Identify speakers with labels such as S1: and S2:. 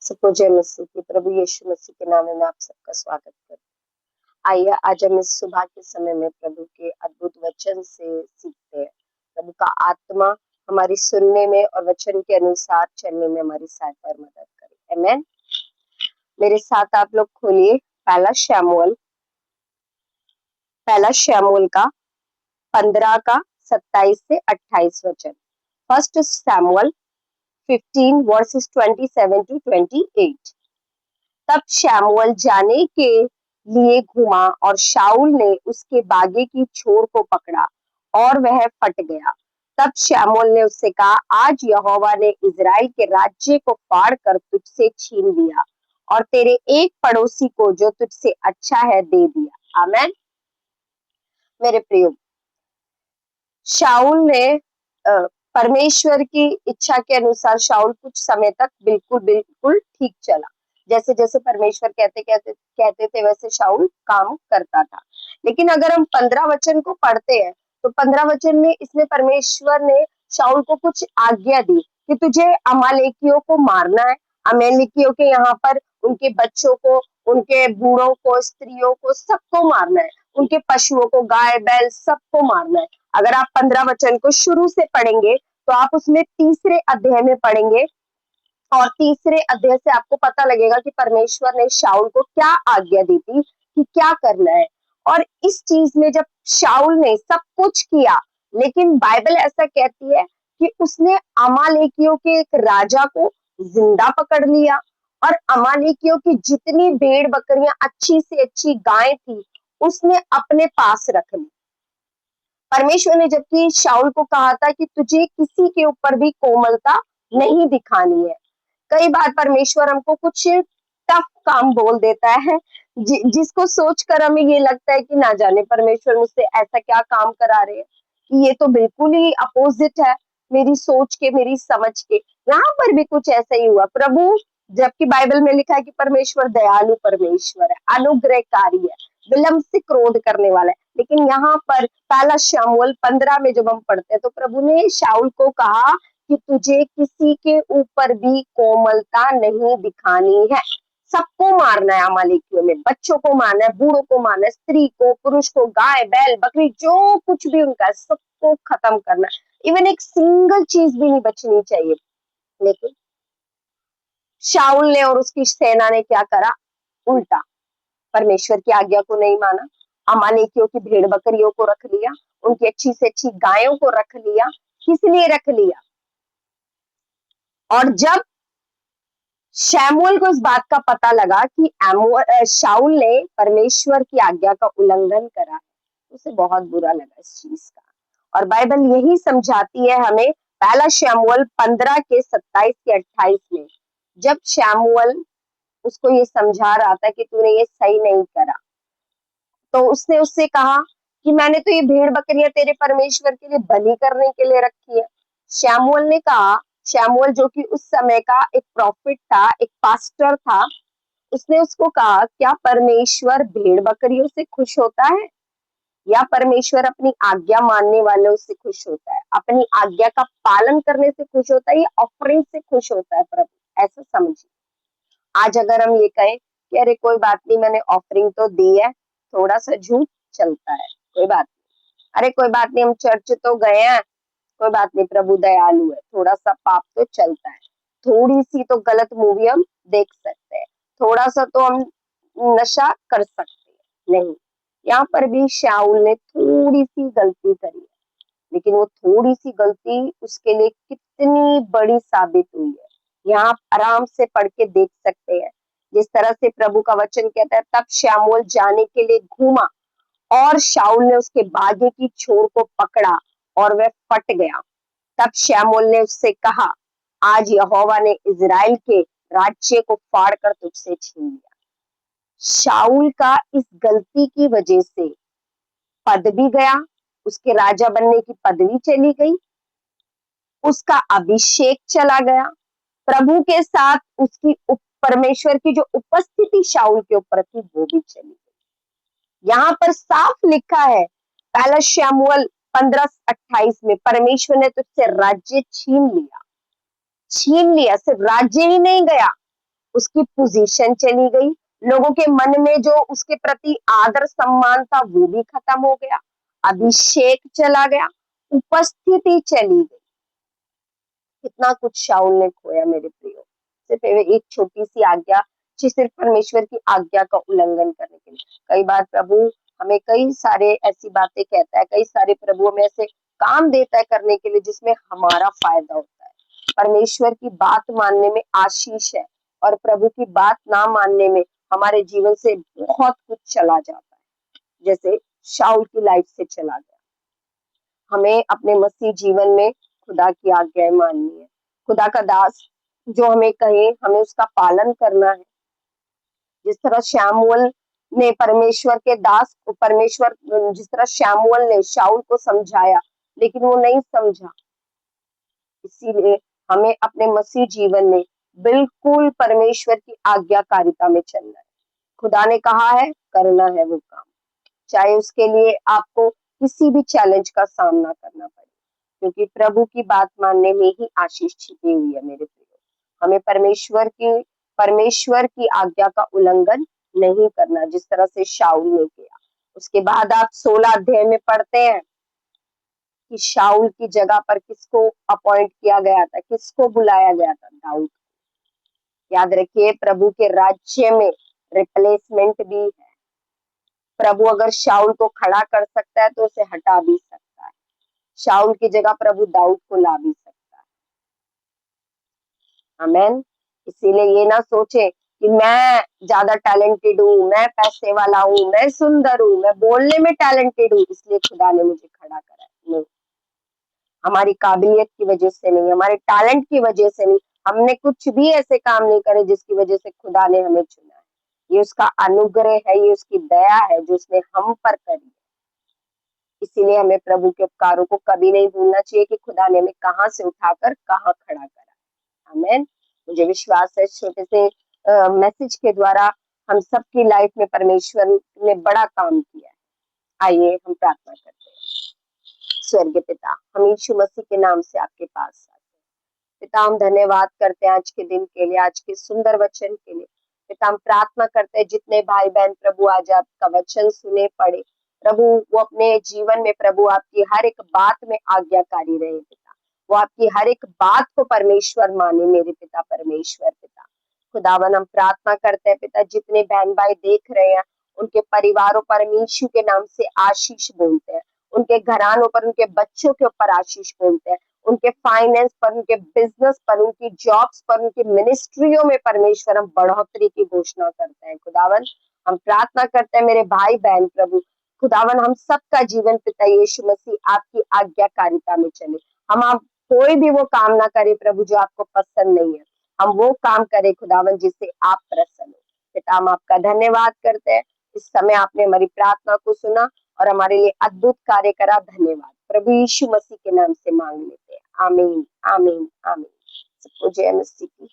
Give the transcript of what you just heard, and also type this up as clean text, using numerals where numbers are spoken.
S1: सबको जय मसीह की। प्रभु यीशु मसीह के नाम में आप सबका स्वागत करते हैं। आइए आज हम इस सुबह के समय में प्रभु के अद्भुत वचन से सीखते हैं। प्रभु का आत्मा हमारी सुनने में और वचन के अनुसार चलने में हमारी सहायता और मदद करे। आमीन। मेरे साथ आप लोग खोलिए पहला शमूएल का 15 का 27 से 28 वचन। फर्स्ट शमूएल 15 वर्सेस 27 to 28। तब शमूएल जाने के लिए घूमा और शाऊल ने उसके बागे की छोर को पकड़ा और वह फट गया। तब शमूएल ने उससे कहा, आज यहोवा ने इजराइल के राज्य को फाड़ कर तुझसे छीन लिया और तेरे एक पड़ोसी को जो तुझसे अच्छा है दे दिया। आमीन। मेरे प्रियो, शाऊल ने परमेश्वर की इच्छा के अनुसार शाऊल कुछ समय तक बिल्कुल ठीक चला। जैसे जैसे परमेश्वर कहते थे वैसे शाऊल काम करता था। लेकिन अगर हम 15 वचन को पढ़ते हैं तो 15 वचन में इसमें परमेश्वर ने शाऊल को कुछ आज्ञा दी कि तुझे अमालेकियों को मारना है। अमालेकियों के यहाँ पर उनके बच्चों को, उनके बूढ़ों को, स्त्रियों को, सबको मारना है। उनके पशुओं को, गाय बैल सबको मारना है। अगर आप 15 वचन को शुरू से पढ़ेंगे तो आप उसमें तीसरे अध्याय में पढ़ेंगे और तीसरे अध्याय से आपको पता लगेगा कि परमेश्वर ने शाऊल को क्या आज्ञा दी थी कि क्या करना है। और इस चीज में जब शाऊल ने सब कुछ किया, लेकिन बाइबल ऐसा कहती है कि उसने अमालेकियों के एक राजा को जिंदा पकड़ लिया और अमालेकियों की जितनी भेड़ बकरियां, अच्छी से अच्छी गाय थी, उसने अपने पास रख ली। परमेश्वर ने जबकि शाऊल को कहा था कि तुझे किसी के ऊपर भी कोमलता नहीं दिखानी है। कई बार परमेश्वर हमको कुछ टफ काम बोल देता है जिसको सोचकर हमें ये लगता है कि ना जाने परमेश्वर मुझसे ऐसा क्या काम करा रहे हैं कि ये तो बिल्कुल ही अपोजिट है मेरी सोच के, मेरी समझ के। यहाँ पर भी कुछ ऐसा ही हुआ। प्रभु, जबकि बाइबल में लिखा है कि परमेश्वर दयालु परमेश्वर है, अनुग्रहकारी है, विलंब से क्रोध करने वाला है, लेकिन यहाँ पर पहला शमूएल 15 में जब हम पढ़ते हैं तो प्रभु ने शाऊल को कहा कि तुझे किसी के ऊपर भी कोमलता नहीं दिखानी है। सबको मारना है। अमालेकियों में बच्चों को मारना है, बूढ़ों को मारना है, स्त्री को, पुरुष को, गाय बैल बकरी जो कुछ भी उनका है सबको खत्म करना है। इवन एक सिंगल चीज भी नहीं बचनी चाहिए। लेकिन शाऊल ने और उसकी सेना ने क्या करा? उल्टा परमेश्वर की आज्ञा को नहीं माना। अमालेकियों की भेड़ बकरियों को रख लिया, उनकी अच्छी से अच्छी गायों को रख लिया। किस लिए रख लिया? और जब शमूएल को इस बात का पता लगा कि शाऊल ने परमेश्वर की आज्ञा का उल्लंघन करा, उसे बहुत बुरा लगा इस चीज का। और बाइबल यही समझाती है हमें पहला शमूएल 15 के 27 के 28 में, जब शमूएल उसको ये समझा रहा था कि तूने ये सही नहीं करा, तो उसने उससे कहा कि मैंने तो ये भेड़ बकरियां तेरे परमेश्वर के लिए बलि करने के लिए रखी है। शमूएल ने कहा, शमूएल जो कि उस समय का एक प्रॉफिट था, एक पास्टर था, उसने उसको कहा, क्या परमेश्वर भेड़ बकरियों से खुश होता है या परमेश्वर अपनी आज्ञा मानने वालों से खुश होता है? अपनी आज्ञा का पालन करने से खुश होता है या ऑफरिंग से खुश होता है? प्रभु ऐसा समझिए। आज अगर हम ये कहें कि अरे कोई बात नहीं, मैंने ऑफरिंग तो दी है, थोड़ा सा झूठ चलता है, कोई बात नहीं, अरे कोई बात नहीं, हम चर्च तो गए हैं, कोई बात नहीं, प्रभु दयालु है, थोड़ा सा पाप तो चलता है, थोड़ी सी तो गलत मूवी हम देख सकते हैं, थोड़ा सा तो हम नशा कर सकते हैं। नहीं, यहाँ पर भी शाऊल ने थोड़ी सी गलती करी है, लेकिन वो थोड़ी सी गलती उसके लिए कितनी बड़ी साबित हुई है, यहाँ आप आराम से पढ़ के देख सकते हैं। जिस तरह से प्रभु का वचन कहता है, तब शमूएल जाने के लिए घूमा और शाऊल ने उसके बागे की छोर को पकड़ा और वह फट गया। तब शमूएल ने उससे कहा, आज यहोवा ने इजराइल के राज्य को फाड़ कर तुझसे छीन लिया। शाऊल का इस गलती की वजह से पद भी गया, उसके राजा बनने की पदवी चली गई, उसका अभिषेक चला गया, प्रभु के साथ उसकी परमेश्वर की जो उपस्थिति शाऊल के ऊपर थी वो भी चली गई। यहाँ पर साफ लिखा है पहला शमूएल 15:28 में, परमेश्वर ने तुझसे राज्य छीन लिया। छीन लिया, सिर्फ राज्य ही नहीं गया, उसकी पोजीशन चली गई, लोगों के मन में जो उसके प्रति आदर सम्मान था वो भी खत्म हो गया, अभिषेक चला गया, उपस्थिति चली गई। कितना कुछ शाऊल ने खोया मेरे प्रियो, सिर्फ एक छोटी सी आज्ञा, सिर्फ परमेश्वर की आज्ञा का उल्लंघन करने के लिए। कई बार प्रभु हमें कई सारे ऐसी बातें कहता है, कई सारे प्रभु हमें ऐसे काम देता है करने के लिए जिसमें हमारा फायदा होता है। परमेश्वर की बात मानने में आशीष है, और प्रभु की बात ना मानने में हमारे जीवन से बहुत कुछ चला जाता है, जैसे शाऊल की लाइफ से चला गया। हमें अपने मसीह जीवन में खुदा की आज्ञाएं माननी है। खुदा का दास जो हमें कहे हमें उसका पालन करना है। जिस तरह शमूएल ने परमेश्वर के दास को परमेश्वर जिस तरह शमूएल ने शाऊल को समझाया, लेकिन वो नहीं समझा। इसीलिए हमें अपने मसीह जीवन में बिल्कुल परमेश्वर की आज्ञाकारिता में चलना है। खुदा ने कहा है, करना है वो काम, चाहे उसके लिए आपको किसी भी चैलेंज का सामना करना पड़े, क्योंकि प्रभु की बात मानने में ही आशीष छिपी हुई है मेरे प्रियो। हमें परमेश्वर की आज्ञा का उल्लंघन नहीं करना, जिस तरह से शाऊल ने किया। उसके बाद आप 16 अध्याय में पढ़ते हैं कि शाऊल की जगह पर किसको अपॉइंट किया गया था, किसको बुलाया गया था, दाऊद। याद रखिए, प्रभु के राज्य में रिप्लेसमेंट भी है। प्रभु अगर शाऊल को खड़ा कर सकता है तो उसे हटा भी सकता है। शाऊल की जगह प्रभु दाऊद को ला भी सकता है। आमेन। इसीलिए ये ना सोचे कि मैं ज्यादा टैलेंटेड हूँ, मैं पैसे वाला हूँ, मैं सुंदर हूँ, मैं बोलने में टैलेंटेड हूँ, इसलिए खुदा ने मुझे खड़ा करा है। नहीं, हमारी काबिलियत की वजह से नहीं, हमारे टैलेंट की वजह से नहीं, हमने कुछ भी ऐसे काम नहीं करे जिसकी वजह से खुदा ने हमें चुना है। ये उसका अनुग्रह है, ये उसकी दया है जो उसने हम पर करी है। इसीलिए हमें प्रभु के उपकारों को कभी नहीं भूलना चाहिए कि खुदा ने हमें कहाँ से उठाकर कहाँ खड़ा करा। आमीन। मुझे विश्वास है छोटे से मैसेज के द्वारा हम सबकी लाइफ में परमेश्वर ने बड़ा काम किया है। आइए हम प्रार्थना करते हैं। स्वर्गीय पिता, हम यीशु मसीह के नाम से आपके पास आते हैं। पिता, हम धन्यवाद करते हैं आज के दिन के लिए, आज के सुंदर वचन के लिए। पिता, हम प्रार्थना करते हैं जितने भाई बहन प्रभु आज आपका वचन सुने पढ़े, प्रभु वो अपने जीवन में प्रभु आपकी हर एक बात में आज्ञाकारी रहे। पिता, वो आपकी हर एक बात को परमेश्वर माने मेरे पिता परमेश्वर। पिता खुदावन, हम प्रार्थना करते हैं पिता, जितने बहन भाई देख रहे हैं उनके परिवारों पर यीशु के नाम से आशीष बोलते हैं, उनके घरानों पर, उनके बच्चों के ऊपर आशीष बोलते हैं, उनके फाइनेंस पर, उनके बिजनेस पर, उनकी जॉब्स पर, उनकी मिनिस्ट्रियों में परमेश्वर हम बढ़ोतरी की घोषणा करते हैं। खुदावन, हम प्रार्थना करते हैं मेरे भाई बहन प्रभु खुदावन, हम सबका जीवन पिता यीशु मसीह आपकी आज्ञाकारिता में चले। हम आप कोई भी वो काम ना करे प्रभु जो आपको पसंद नहीं है, हम वो काम करें खुदावन जिससे आप प्रसन्न हो। पिता, हम आपका धन्यवाद करते हैं, इस समय आपने हमारी प्रार्थना को सुना और हमारे लिए अद्भुत कार्य करा। धन्यवाद प्रभु यीशु मसीह के नाम से मांग लेते हैं। आमीन, आमीन, आमीन। सबको जय मसीह की।